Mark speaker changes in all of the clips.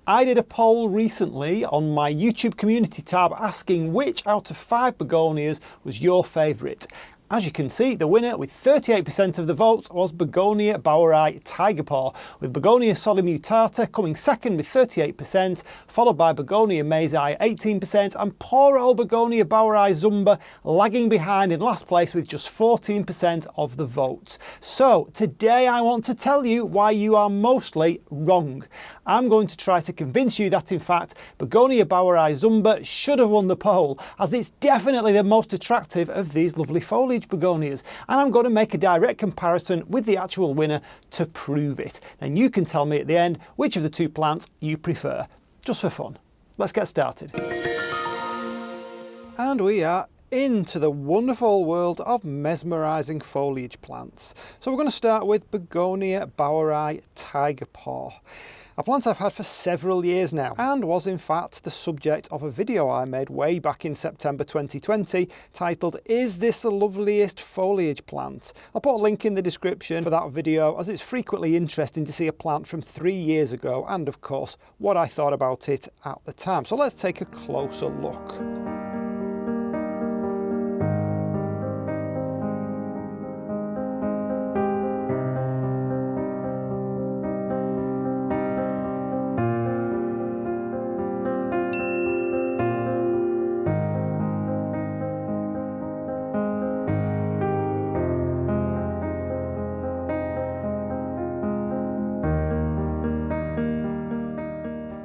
Speaker 1: I did a poll recently on my YouTube community tab asking which out of 5 begonias was your favourite. As you can see, the winner with 38% of the votes was Begonia Baueri Tigerpaw, with Begonia Solimutata coming second with 38%, followed by Begonia Meizai 18%, and poor old Begonia Baueri Zumba lagging behind in last place with just 14% of the votes. So today I want to tell you why you are mostly wrong. I'm going to try to convince you that in fact Begonia Baueri Zumba should have won the poll, as it's definitely the most attractive of these lovely foliage begonias, and I'm going to make a direct comparison with the actual winner to prove it. Then you can tell me at the end which of the two plants you prefer, just for fun. Let's get started. And we are into the wonderful world of mesmerising foliage plants. So we're going to start with Begonia Baueri Tigerpaw, a plant I've had for several years now, and was in fact the subject of a video I made way back in September 2020 titled "Is this the loveliest foliage plant?" I'll put a link in the description for that video, as it's frequently interesting to see a plant from 3 years ago and of course what I thought about it at the time. So let's take a closer look.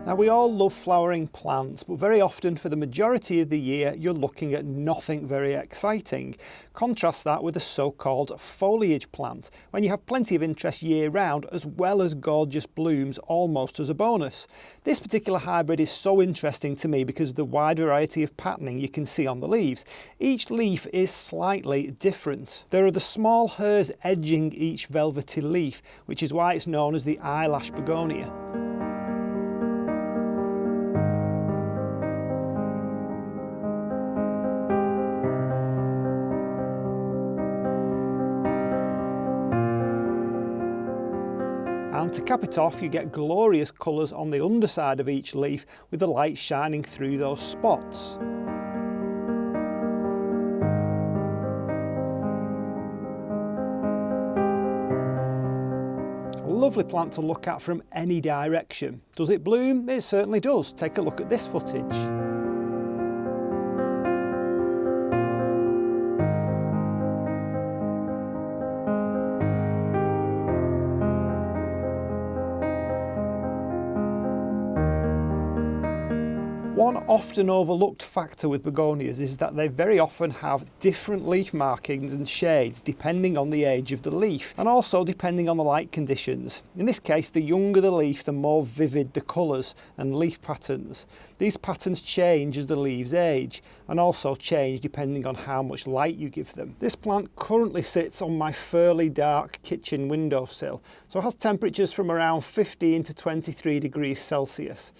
Speaker 1: Now, we all love flowering plants, but very often for the majority of the year you're looking at nothing very exciting. Contrast that with a so-called foliage plant, when you have plenty of interest year round as well as gorgeous blooms almost as a bonus. This particular hybrid is so interesting to me because of the wide variety of patterning you can see on the leaves. Each leaf is slightly different. There are the small hairs edging each velvety leaf, which is why it's known as the eyelash begonia. And to cap it off, you get glorious colours on the underside of each leaf with the light shining through those spots. A lovely plant to look at from any direction. Does it bloom? It certainly does. Take a look at this footage. One often overlooked factor with begonias is that they very often have different leaf markings and shades depending on the age of the leaf, and also depending on the light conditions. In this case, the younger the leaf, the more vivid the colours and leaf patterns. These patterns change as the leaves age, and also change depending on how much light you give them. This plant currently sits on my fairly dark kitchen windowsill, so it has temperatures from around 15 to 23 degrees Celsius.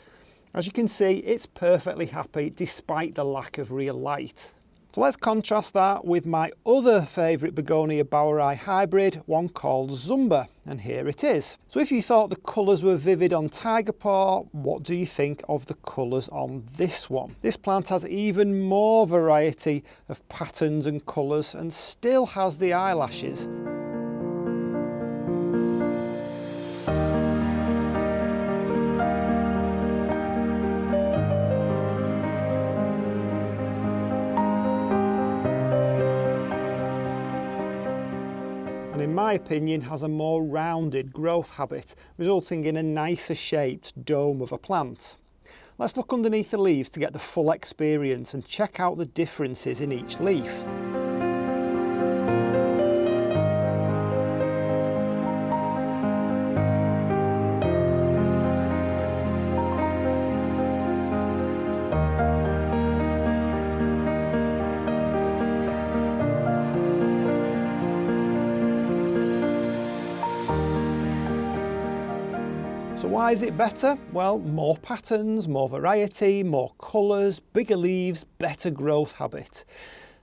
Speaker 1: As you can see, it's perfectly happy despite the lack of real light. So let's contrast that with my other favourite Begonia Baueri hybrid, one called Zumba, and here it is. So if you thought the colours were vivid on Tigerpaw, what do you think of the colours on this one? This plant has even more variety of patterns and colours and still has the eyelashes. And in my opinion has a more rounded growth habit, resulting in a nicer shaped dome of a plant. Let's look underneath the leaves to get the full experience and check out the differences in each leaf. So why is it better? Well, more patterns, more variety, more colours, bigger leaves, better growth habit.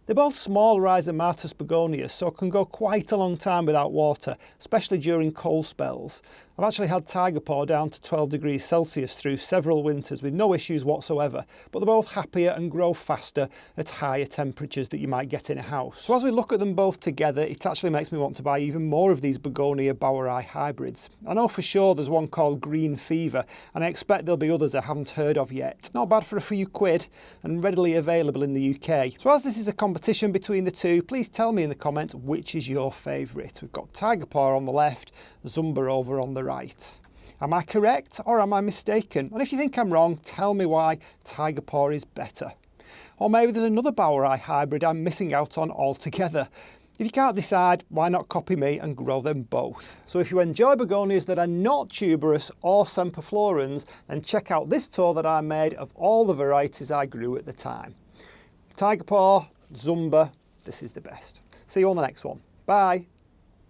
Speaker 1: They're both small rhizomatous begonias, so can go quite a long time without water, especially during cold spells. I've actually had Tiger Paw down to 12 degrees Celsius through several winters with no issues whatsoever, but they're both happier and grow faster at higher temperatures that you might get in a house. So as we look at them both together, it actually makes me want to buy even more of these Begonia Bowerii hybrids. I know for sure there's one called Green Fever, and I expect there'll be others I haven't heard of yet. Not bad for a few quid and readily available in the UK. So as this is a competition between the two, please tell me in the comments which is your favourite. We've got Tiger Paw on the left, Zumba over on the right. Am I correct or am I mistaken? And if you think I'm wrong, tell me why Tiger Paw is better. Or maybe there's another Bowerii hybrid I'm missing out on altogether. If you can't decide, why not copy me and grow them both? So if you enjoy begonias that are not tuberous or semperflorans, then check out this tour that I made of all the varieties I grew at the time. Tiger Paw, Zumba, this is the best. See you on the next one. Bye.